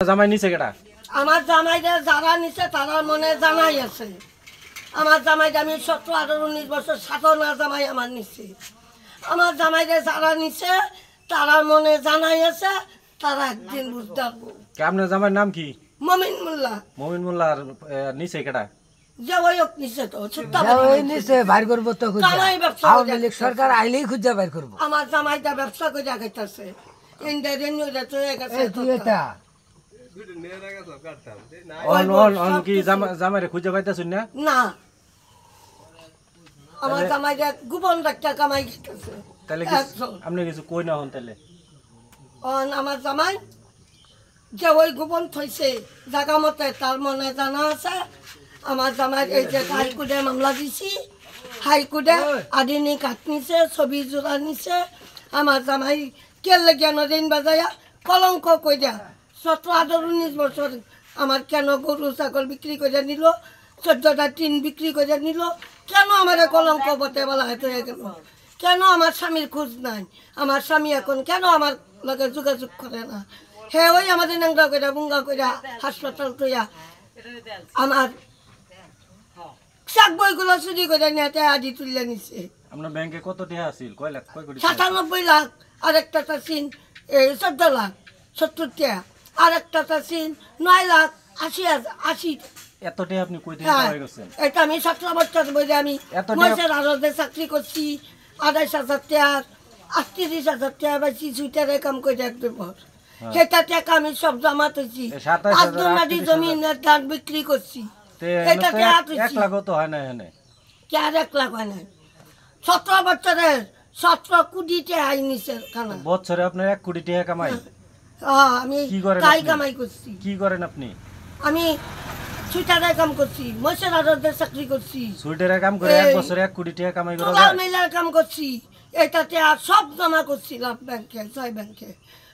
জামাই নিছে কেডা? আমার জামাইদের যারা নিছে তারার মনে জানাই আছে। আমার জামাইটা আমি 17, 18, 19 বছর 7 জামাই আমার নিছে। আমার জামাইদের যারা নিছে তারার মনে জানাই আছে, তারা একদিন বুঝতে পারবো। আপনার জামাইয়ের নাম কি? মমিন মোল্লা। মমিন মোল্লা। আর নিছে কেডা? যে ওই নিছে তো ওই নিচে বাইর করবো তো জামাই ব্যবসা আওয়ামী লীগ সরকার আইলেই খুঁজে বাইর করবো। আমার জামাইটা ব্যবসা করে খাইতেছে। কি জামাইরে খুঁজে পাইতেছেন না? না, আমার জামাইটা গোপন একটা কামাই খাইতেছে। তাহলে আপনি কিছু কই না হন তাহলে? আমার জামাই যে ওই গোপন থইছে জায়গা মতে তার মনে জানা আছে। আমার জামাই এই যে হাইকোর্টে মামলা দিছি, হাইকোর্টে আদিনী কাট নিছে, ছবি জোড়া নিছে। আমার জামাই কেন জ্ঞান দিন বাজায়া কলঙ্ক কইরা 17, 18, 19 বছর আমার কেন গরু ছাগল বিক্রি করে নিল, 14টা টিন বিক্রি করে নিল, কেন আমার কলঙ্ক বতে বলা হয়ে গেল? কেন আমার স্বামীর খোঁজ নাই? আমার স্বামী এখন কেন আমার লগে যোগাযোগ করে না? হে ওই আমাদের নাঙ্গা কইরা বুঙ্গা কইরা হাসপাতাল তৈয়া আমার শাক বইগুলো চুরি করে নিয়ে আদি তুলে নিছে। আপনার ব্যাংকে কত টাকা আছিল? কয় লাখ? কয় কোটি? 97 লাখ। আর একটা চাচ্ছেন 14 লাখ 70 টাকা। আর একটা চাচ্ছেন 9 লাখ 80,000। এত টাকা আপনি কই থেকে পাই গেছেন? এটা আমি 17 বছর বলে আমি মহিষের আড়তে চাকরি করছি। 28,000 টাকা 38,000 টাকা পাইছি সুইটারে কাম করে একদম। সেটা টাকা আমি সব জমা তুলছি। 5 জমিনের ধান বিক্রি করছি। এটা টাকা তুলছি। 1 লাখ তো হয় না এখানে? কে 1 লাখ হয় নাই? 17 বছরের 17 কোটি টাকা নিছে খানা। বছরে আপনার 1 কোটি টাকা কামাই? আমি কি করেন? তাই কামাই করছি। কি করেন আপনি? আমি সুইটারে কাম করছি, মহিষের আড়তে চাকরি করছি। সুইটারে কাম করে 1 বছরে 1 কোটি টাকা কামাই করা তোলার যায়? মেলার কাম করছি। এটাতে আর সব জমা করছিলাম ব্যাংকে, 6 ব্যাংকে,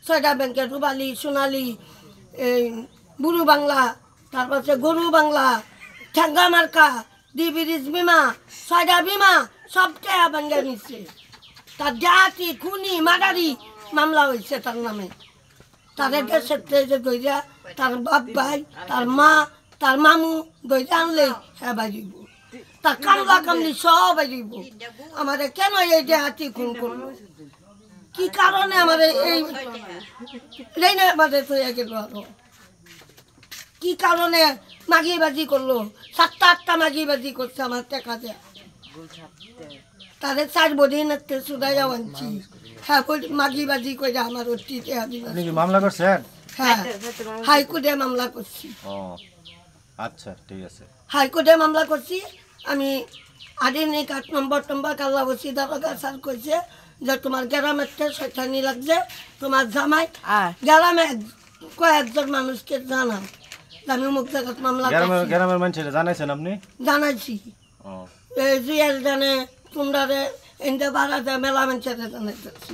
6টা ব্যাংকে, রুবালি, সোনালী, এই বুড়ু বাংলা, তারপরে গরু বাংলা, ঠ্যাঙ্গা মার্কা, ডিবিরিজ বিমা, 6টা বিমা সব টাকা ব্যাংকে নিচ্ছে। তার জাতি খুনি মাদারি মামলা হয়েছে তার নামে। তাদের ক্ষেত্রে যে দইরা তার বাপ ভাই, তার মা, তার মামু দইরা আনলে হ্যাঁ বাজিব, তার কামলা কামলি সব বাজিব। আমাদের কেন এই দেহাতি খুন করলো? কি কারণে আমাদের এই রেনে আমাদের তৈরি গেল? আরো কি কারণে মাগিবাজি করলো? 7টা 8টা মাগিবাজি করছে আমার টাকা দেয়া। তাদের 4 বডি নাতে সুদাইয়া আনছি। হ্যাঁ, মাগিবাজি করে আমার অতি টাকা দিল। আপনি কি মামলা করছেন? হ্যাঁ, হাইকোর্টে মামলা করছি। ও আচ্ছা, ঠিক আছে। হাইকোর্টে মামলা করছি আমি। আদিনী কাঠ নম্বর কাল্লা বসি দারোগা স্যার কইছে যে তোমার গ্রামের শয়তানি লাগছে, তোমার জামাই গ্রামে কয়েকজন মানুষকে জানা আমি অমুক জায়গায় মামলা করছি। গ্রামের মানুষের জানাইছেন আপনি? জানাইছি। এই জুয়েল জানে, তোমরা এনতে বাড়া যায়, মেলা মানুষের জানাইতেছি।